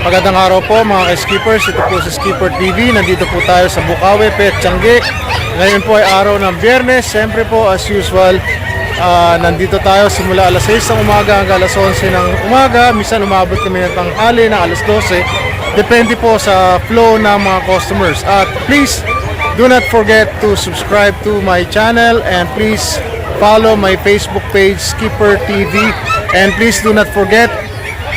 Magandang araw po mga ka-skippers, ito po sa Skipper TV. Nandito po tayo sa Bukawi, Petchangi. Ngayon po ay araw ng Biyernes. Siyempre po as usual, nandito tayo simula alas 6 ng umaga hanggang alas 11 ng umaga. Minsan umabot kami ng tanghali na alas 12. Depende po sa flow ng mga customers. At please do not forget to subscribe to my channel and please follow my Facebook page Skipper TV. And please do not forget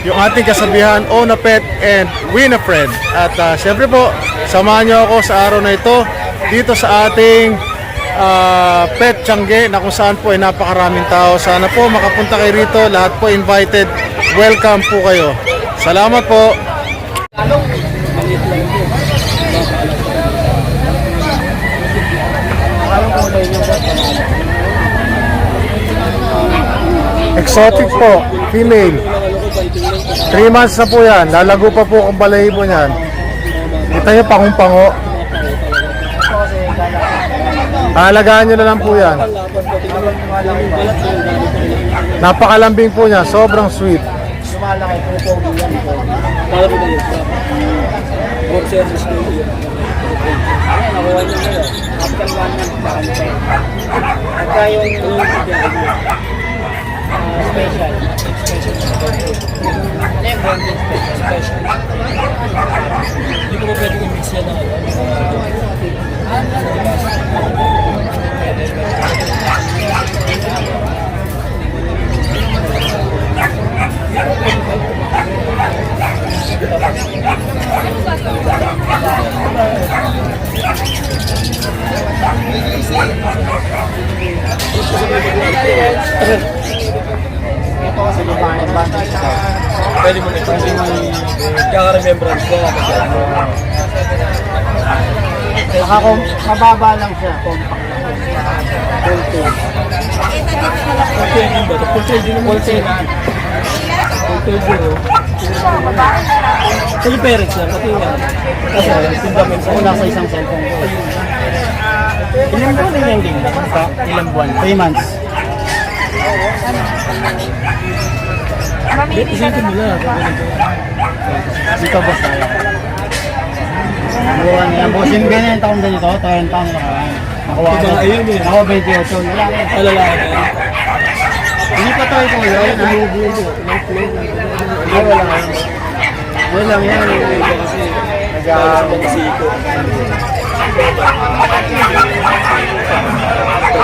yung ating kasabihan, own a pet and win a friend. At siyempre po, samahan nyo ako sa araw na ito dito sa ating Petchangi na kung saan po ay napakaraming tao. Sana po makapunta kayo rito, lahat po invited. Welcome po kayo. Salamat po. Exotic po, female. 3 months na po yan. Lalago pa po kung balahibo niyan. Kita nyo, pangong-pango. Halagaan nyo na lang po yan. Napakalambing po niya. Sobrang sweet. Special. Hindi ko pwede i-mix yan na ito kasi lumayan bandage ka. Pwede mo ito. Kaka-remembrance ka. Mababa lang siya. Compact. Full tail. Full tail din ba? Full tail din naman. Full tail. Full tail din. Sa yung parents lang. Pati nga. Kasi fundament sa una sa isang cellphone ko. Ilang buwan na yung game? Ilang buwan? 3 months. Isipin mo lang. Dito boss tayo. Buwan yan. Boss yung ganyan taong ganito. 30 taong nakaraan. Nakuha ko. Ako 28. Alala ka na. Hindi pa tayo kung yun. Wala lang yan. Nag-aasiko.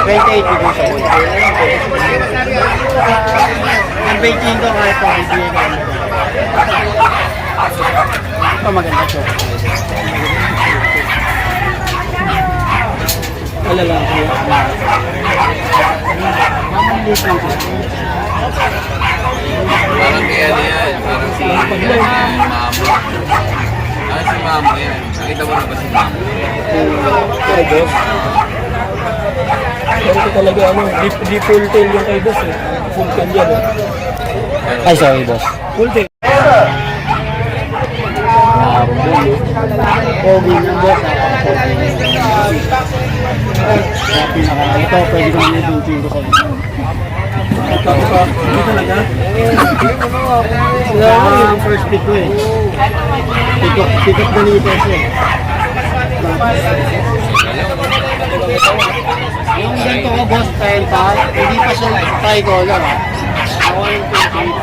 28 dito sa buwan. Ang 18 ko kahit ito, ibigay ka naman. Ito maganda ito. Alala ko. Mamaliit lang ko. Parang kaya yan, parang si Mamo. Si Mamo yan. Nakita mo na ba si Mamo? Kay boss. Pero ito talaga di full tail yung kay boss eh. Full tail yan eh. Ay, sorry, boss. Full tail. Pogi na, boss. Ito, pwede ko naman i-duty ko sa'yo. Hindi talaga? Sila ako yung first pick ko eh. Pick up na nito siya. Yung ganito ko, boss, 30, hindi pa siya tricolor. Ako yung 28.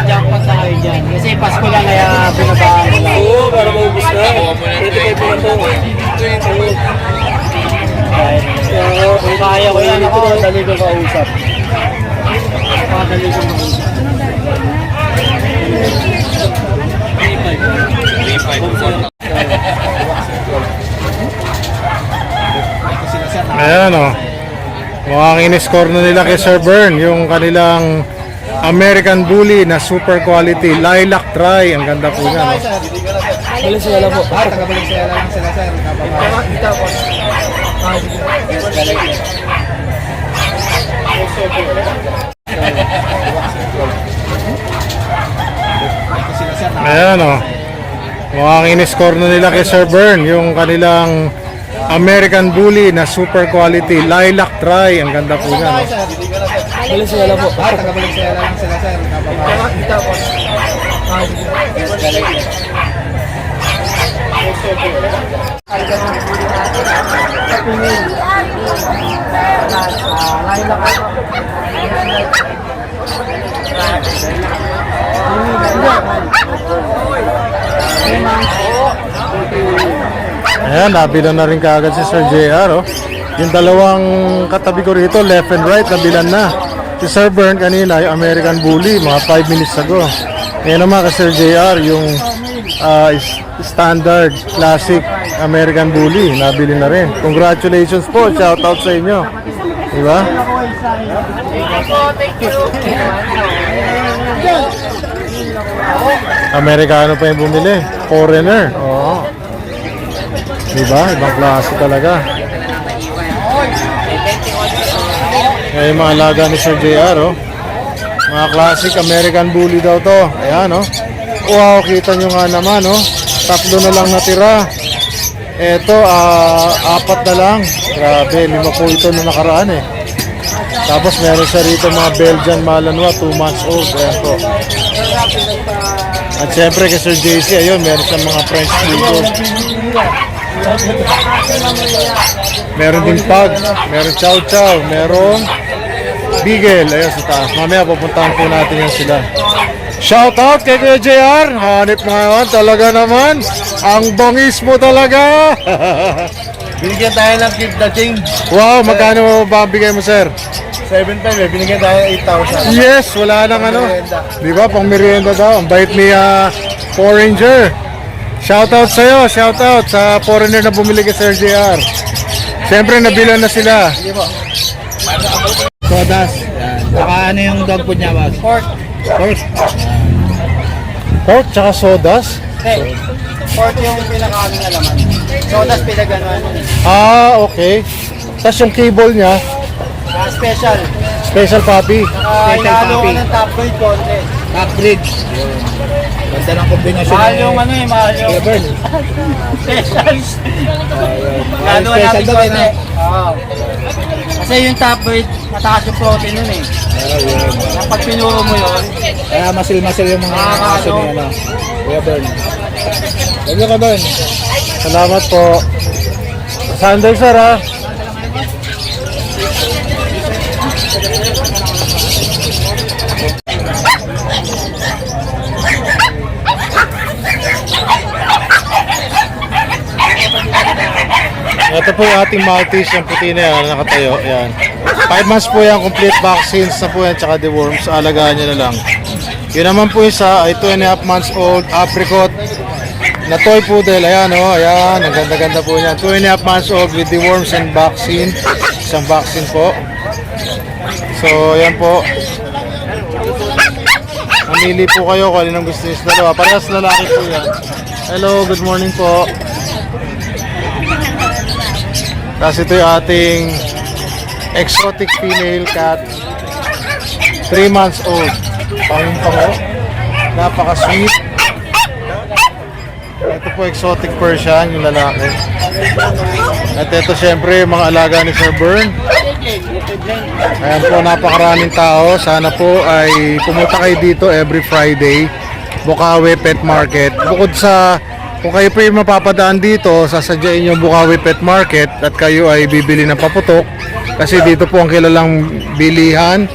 Jackpot na kayo dyan. Kasi Pasko lang kaya binabaan ko lang. Oo, para maubos na. Pwede kayo po na ito. Kung kaya ko yan, ako dali ko kausap. Dali ko kausap. 3-5. Ayan o. Mukhang in-score na nila kay Sir Bern yung kanilang American Bully na super quality lilac dry. Ang ganda po niya, no? Balisaya lang po. Taga-Balisaya lang sila, sir. Kita po. Ayan o. Mukhang in-score na nila kay Sir Bern yung kanilang American Bully na super quality lilac dry. Ang ganda po niya, no? Balisaya lang po. Taga-Balisaya lang sila, sir. Kita po. Ayan, nabilan na rin kaagad si Sir JR, oh. Yung dalawang katabi ko rito, left and right, nabilan na. Si Sir Bern kanina, yung American Bully, mga 5 minutes ago. Ngayon naman kay Sir JR, yung standard, classic American Bully, nabili na rin. Congratulations po, shout out sa inyo. Diba? Amerikano pa yung bumili. Foreigner. Oo. Diba? Ibang klase talaga. Ngayon mga alaga ni Sir JR, oh. Mga classic American Bully daw to. Ayan, oh. Wow, kita nyo nga naman, oh. 3 na lang natira. Eto, 4 na lang. Grabe, 5 po ito na nakaraan, eh. Tapos meron siya rito mga Belgian Malinois, 2 months old. Ayan po. At syempre kay Sir JC, ayun, meron siyang mga French Bulldog. Meron din Pug, meron Chow Chow, meron Beagle, ayun sa taas. Mamaya pupuntahan po natin yan sila. Shout out kay Kuya JR, hanip ngayon talaga naman. Ang bangis mo talaga. Binigyan tayo ng gift na change. Wow, magkano ba bigay mo, sir? 7 time eh, binigyan tayo ng 8,000. Yes, wala nang ano. Di ba, pang merienda daw. Ang bait ni Foreigner. Shoutout sa'yo, shoutout sa foreigner na bumili kay Sir JR. Siyempre, nabilan na sila. Sodas. Yan. Saka ano yung dog food niya, boss? Pork. Pork. Pork, tsaka sodas. Okay. Pork yung pinakaaming alaman. Sodas pinaganuan. Okay. Tapos yung cable niya, Special. special puppy. Inalo ko ng top grade konti. Top grade. Ganda ng kombinasyon. Mahal yung ano eh, mahal yung special. Inalo ko natin konti. Kasi yung top grade, mataas yung protein nun eh. Pag pinuro mo yun, Kaya masil-masil yung mga aso ni ano. Kuya Bern. Thank you, Kuya Bern. Salamat po. Sunday, sir, ha? Ito po yung ating Maltese, yung puti na yan, nakatayo, yan. 5 months po yan, complete vaccines na po yan, tsaka deworms, alagaan nyo na lang. Yun naman po isa ay 2.5 months old, apricot, na toy poodle, ayan o, ayan, ang ganda-ganda po yan. 2.5 months old with deworms and vaccine, isang vaccine po. So, ayan po. Mamili po kayo kung anong gusto nyo sa dalawa. Parehas lalaki po yan. Hello, good morning po. Kasi ito yung ating exotic female cat. 3 months old. Pangin-pango. Napaka-sweet. Ito po exotic Persian, yung lalaki. At ito syempre yung mga alaga ni Sir Bern. Ayan po, napakaraming tao. Sana po ay pumunta kayo dito every Friday. Bukawi Pet Market. Bukod sa, kung kayo po yung mapapadaan dito, sasadyain yung Bukawi Pet Market at kayo ay bibili ng paputok. Kasi dito po ang kilalang bilihan,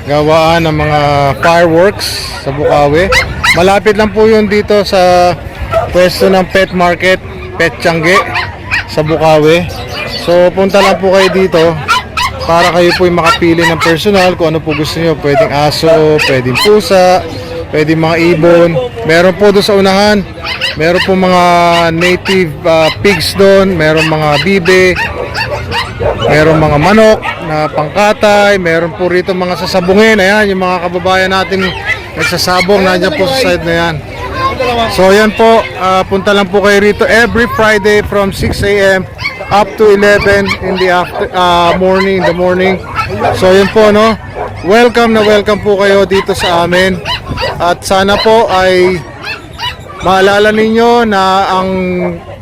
gawaan ng mga fireworks sa Bukawi. Malapit lang po yun dito sa pwesto ng Pet Market, Pet Tiangge sa Bukawi. So punta lang po kayo dito para kayo po yung makapili ng personal kung ano po gusto nyo. Pwedeng aso, pwedeng pusa, pwedeng mga ibon. Meron po doon sa unahan, meron po mga native pigs doon, meron mga bibe, meron mga manok na pangkatay, meron po rito mga sasabungin. Ayan, yung mga kababayan natin nagsasabong, nandiyan po sa side na yan. So yan po, punta lang po kayo rito every Friday from 6 a.m. up to 11 in the morning. So yun po, no, welcome na welcome po kayo dito sa amin. At sana po ay maalala ninyo na ang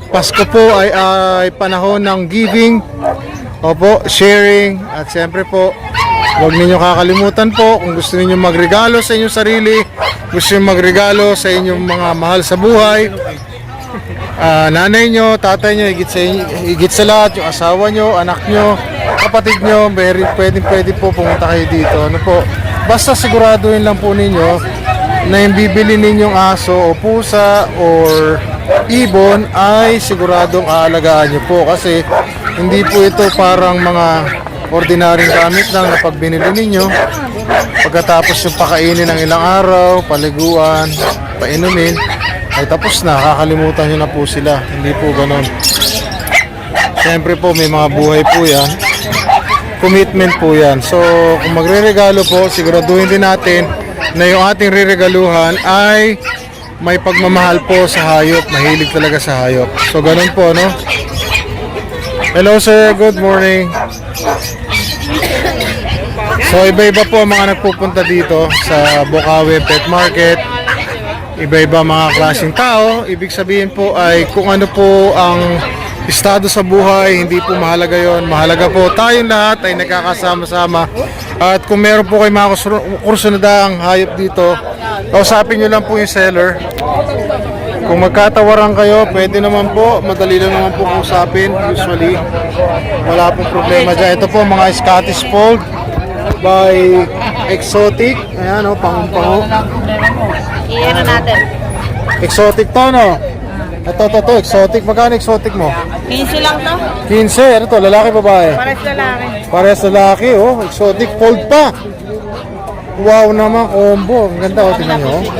Pasko po ay panahon ng giving, opo, sharing, at siyempre po huwag ninyo kakalimutan po kung gusto niyo magregalo sa inyong sarili, gusto niyo magregalo sa inyong mga mahal sa buhay, nanay nyo, tatay nyo, higit sa lahat, yung asawa nyo, anak nyo, kapatid nyo, pwede po pumunta kayo dito. Ano po, basta siguraduhin lang po ninyo na yung bibili ninyong aso o pusa or ibon ay siguradong aalagaan nyo po kasi hindi po ito parang mga ordinaryong gamit lang na pag binili ninyo, pagkatapos yung pakainin ng ilang araw, paliguan, painumin, ay tapos na, kakalimutan nyo na po sila. Hindi po ganon. Siyempre po may mga buhay po yan, commitment po yan. So kung magre-regalo po, siguraduhin din natin na yung ating re-regaluhan ay may pagmamahal po sa hayop, mahilig talaga sa hayop. So ganun po, no? Hello sir, good morning. So iba-iba po ang mga nagpupunta dito sa Bukawi Pet Market. Iba-iba mga klaseng tao. Ibig sabihin po ay kung ano po ang estado sa buhay, hindi po mahalaga yon. Mahalaga po tayong lahat ay nagkakasama-sama. At kung meron po kayo mga kursunadang hayop dito, kausapin nyo lang po yung seller. Kung magkatawaran kayo, pwede naman po. Madali lang naman po kausapin. Usually, wala pong problema dyan. Ito po mga Scottish Fold by Exotic. Ayan o, pangung-pango. Iyan natin. Exotic to, no? Ito, exotic. Magkano exotic mo? 15 lang to. 15. Ano to, lalaki, babae? Pares lalaki. Parehas lalaki, oh. Exotic fold pa. Wow naman, combo. Ang ganda, oh. Tingnan nyo, oh.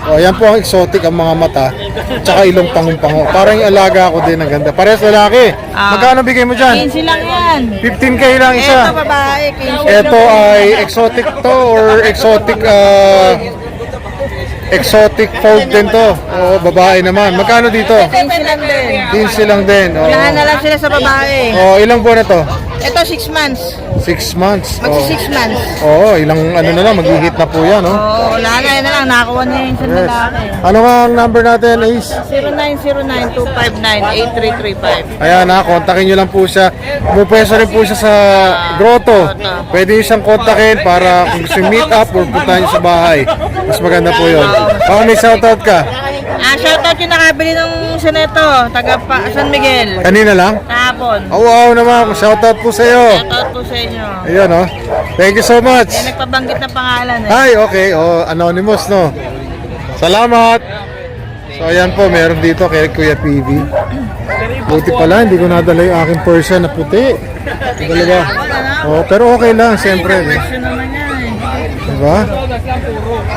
Oh, yan po ang exotic, ang mga mata. Tsaka ilong pangung-pango. Parang yung alaga ko din, ang ganda. Parehas lalaki. Magkano bigay mo dyan? 15 lang yan. 15k lang isa. Ito babae, 15 Ito ay exotic to or exotic fold din to. Oo, babae naman. Magkano dito? 15 lang din. 15 lang din. Oo. Unahan na lang sila sa babae. Oh, ilang buwan na to? Ito 6 months. 6 months. Magsi 6 months. Oo, ilang ano na lang, mag-hit na po yan, no? Oo, unahan na yan na lang. Nakakuha niya yung isang Yes. lalaki. Ano nga ang number natin, Ace? 0909-259-8335. Ayan ha, kontakin nyo lang po siya. Pupwesto rin po siya sa grotto. Pwede nyo siyang kontakin para kung gusto yung meet up or puntahan nyo sa bahay. Mas maganda po yun. Baka may shoutout ka. Shoutout yung nakabili ng Seneto, taga San Miguel. Kanina lang? Kahapon. Oh, wow naman, shoutout po sa iyo. Shoutout po sa inyo. Ayan oh. Thank you so much. May nagpabanggit na pangalan eh. Hi, okay. Oh, anonymous, no? Salamat. So, ayan po, meron dito kay Kuya PV. Buti pala, hindi ko nadala yung aking Persian na puti. Talaga. Oh, pero okay lang, siyempre. Version naman yan eh. Diba?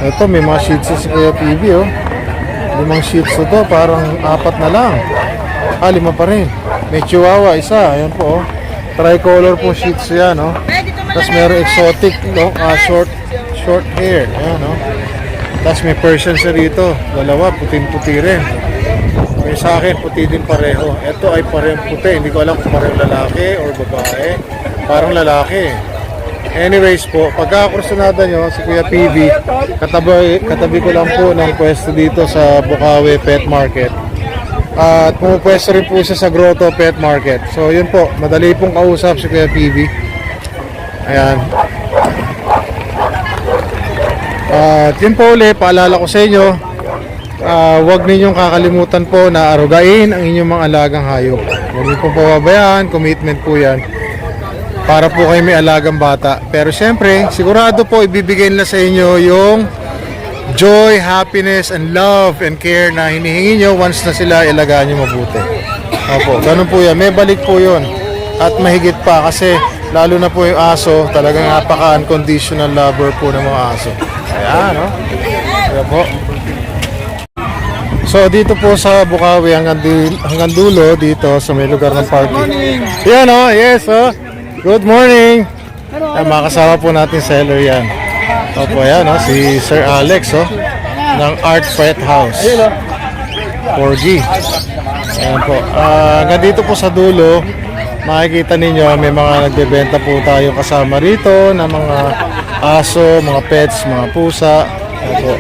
Ito, may mga shih tzu si Kuya PV, oh. 5 shih tzu to, parang 4 na lang. 5 pa rin. May chihuahua, isa. Ayan po, oh. Tricolor po shih tzu yan, oh. Tapos meron exotic, no? Short hair. Ayan, oh. Tapos may Persian siya rito. Dalawa, puting-puti rin. May sa akin, puti din pareho. Ito ay parehong puti. Hindi ko alam kung parehong lalaki or babae. Parang lalaki. Anyways po, pagkakursunada nyo, si Kuya PV, katabi ko lang po ng pwesto dito sa Bukawi Pet Market. At pumupwesto rin po siya sa Grotto Pet Market. So yun po, madali pong kausap si Kuya PV. Ayan. At yun po ulit, paalala ko sa inyo, huwag ninyong kakalimutan po na arugain ang inyong mga alagang hayop. Huwag niyo pong pababayaan, commitment po yan. Para po kayo may alagang bata. Pero syempre, sigurado po ibibigay nila sa inyo yung joy, happiness, and love and care na hinihingi nyo once na sila ilagaan nyo mabuti. Opo, ganun po yan. May balik po yun. At mahigit pa kasi lalo na po yung aso, talagang napaka-unconditional lover po ng mga aso. Ayan, no? Ayan po. So dito po sa Bukawi hanggang dulo dito sa may lugar ng parking. Yan oh, yes oh. Good morning. Ay, makasama po natin seller yan. Opo yan oh, si Sir Alex oh ng Art Pet House. 4G. Ayan po. Hanggang dito po sa dulo, makikita ninyo may mga nagbebenta po tayo kasama rito na mga aso, mga pets, mga pusa. Opo.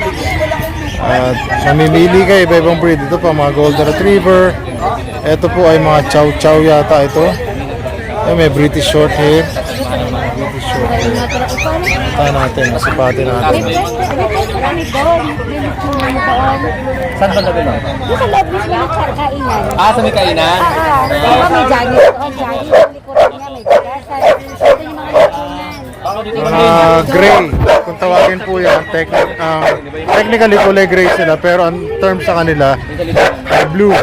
At mamimili kayo iba-ibang breed. Ito pa mga Golden Retriever. Ito po ay mga Chow Chow yata ito. Ay, may British Short Hair. British Short Hair. Ito natin, sipatin natin. Saan ba labi lang? Sa loob mismo ng kainan. Sa may kainan? Diba may jogging? O, jogging. Ang likuran niya, may bigasan. Ito yung mga likuran. Gray. Kung tawagin po yan, technically kulay gray sila. Pero ang term sa kanila ay blue.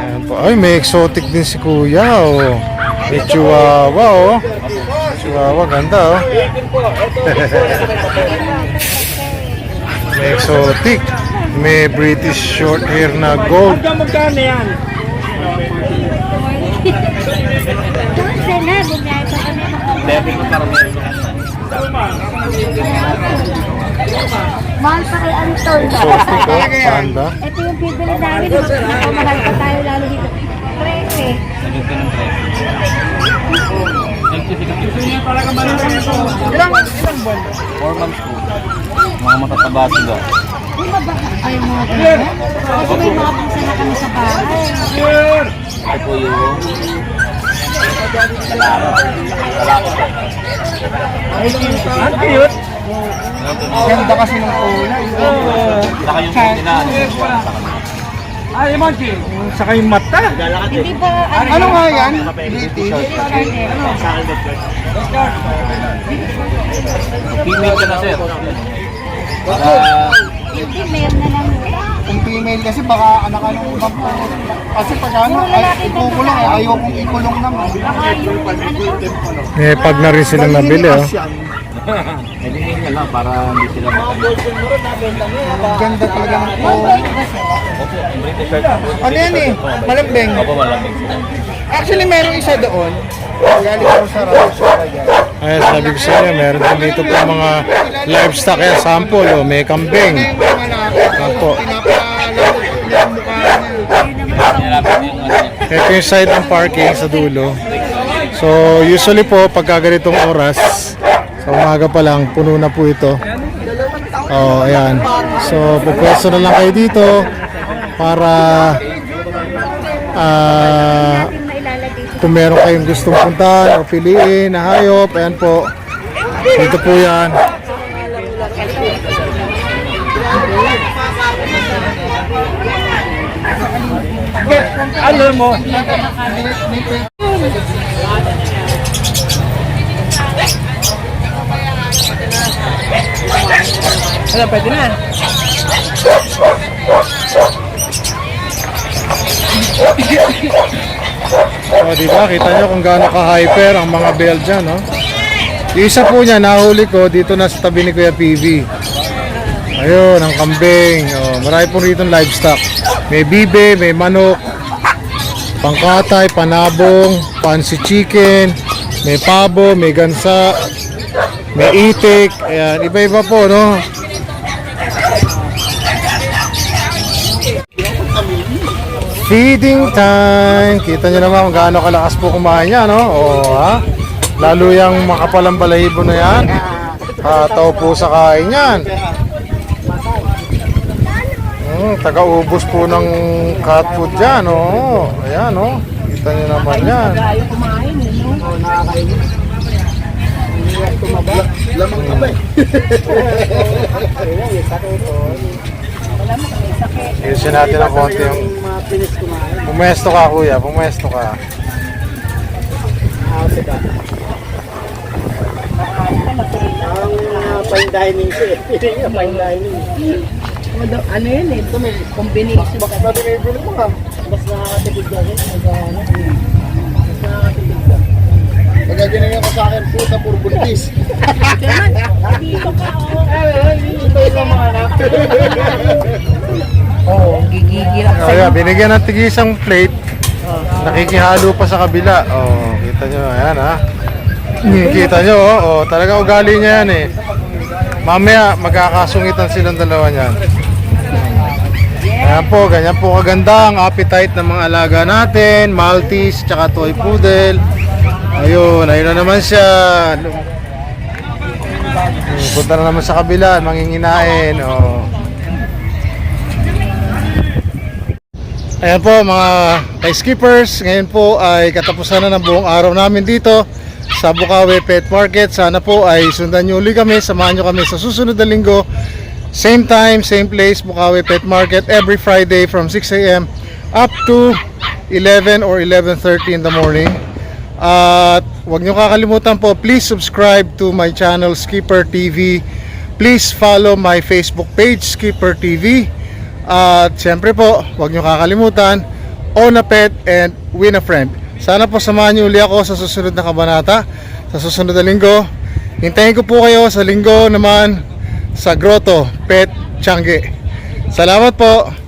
Ayan po. Ay, may exotic din si Kuya, oh. May chihuahua, oh. Chihuahua, ganda, oh. May exotic. May British short hair na gold. Magkano yan? Doon sila, bumiyay pa kami. Mahal pa kay Anton. Exotic, oh. Panda. Ito yung bibili namin. Mahal pa tayo lalo dito. 13. Ilang buwan? 4 months po. Mga matataba sila. Di ba ba ay mga ganyan? Kasi may mga pusa na kami sa bahay. Ito po yung Ang cute. Ganda kasi ng kulay. saka yung pinaan. Ay, Monkey. Saka yung mata. Hindi ba Ano nga yan? British. Female ka na, sir. Hindi, meron na lang. Kung female kasi baka anak ka ng ibang po. Kasi pag ano, ay ikukulong eh. Ayaw kong ikulong naman. Baka yung ano to? May pag na rin silang nabili, oh. Nilingin niya lang para hindi sila makamit. Ganda talaga ng One kulay. week ba sila? British shirt po. Ano yan eh? Malambing. Opo, malamig sila. Actually, merong isa doon. Galing ako sa Radyo yan. Ay, sabi ko sa inyo, meron din dito po mga livestock yan, sample, oh. May kambing. Opo. Pinapalaro niya ang mukha niya. Nilapit yung ano niya. Ito yung side ng parking sa dulo. So, usually po, pagka ganitong oras, sa umaga pa lang, puno na po ito. Oh, ayan. So, pupwesto na lang kayo dito para Natin mailalagay sa kung meron kayong gustong puntahan o piliin na hayop, ayan po. Dito po yan. Alam mo, ano, pwede na. O, diba? Kita nyo kung gaano ka-hyper ang mga Belgian, no? Yung isa po niya, nahuli ko dito na sa tabi ni Kuya PV. Ayun, ang kambing. O, marami po rito livestock. May bibe, may manok, pangkatay, panabong, pansi chicken, may pabo, may gansa, may itik. Ayan, iba-iba po, no? Feeding time. Kita nyo naman kung gaano kalakas po kumain yan, no? O, ha? Lalo yung makapalang balahibo na yan. Hataw po sa kain yan. Taga-ubos po ng cat food dyan, o. Ayan, o. Kita nyo naman yan. ayaw kumain, no? Lamang ka ba eh? Ayusin natin ng konti yung... Pumesto ka, kuya. Pumesto ka. Ang fine dining siya. Fine dining. Ano yun eh? Ito may combination. Bakit natin may ibili mo ka? Mas nakakatipid ka rin. Mas nakakatipid ka. Pagka ginagyan ko sa akin, puta, puro buntis. Dito ka, oh. Ito yung mga anak. Oo, gigigil ako Kaya, binigyan ng tigisang plate. Nakikihalo pa sa kabila. Oh, kita nyo. Ayan, ha. Kita nyo, oh. Talaga ugali niya yan, eh. Mamaya, magkakasungitan silang dalawa niyan. Ayan po, ganyan po kaganda ang appetite ng mga alaga natin. Maltese, tsaka toy poodle. Ayun, ayun na naman siya. Punta na naman sa kabila, manginginain. Oh. Ayan po mga ka-skippers, ngayon po ay katapusan na ng buong araw namin dito sa Bukawi Pet Market. Sana po ay sundan nyo ulit kami, samahan nyo kami sa susunod na linggo. Same time, same place, Bukawi Pet Market every Friday from 6 a.m. up to 11 or 11:30 in the morning. At huwag nyo kakalimutan po, please subscribe to my channel Skipper TV. Please follow my Facebook page Skipper TV. At syempre po, huwag nyo kakalimutan, own a pet, and win a friend. Sana po samahan niyo uli ako sa susunod na kabanata, sa susunod na linggo. Hintayin ko po kayo sa linggo naman sa Grotto Pet Tiangge. Salamat po.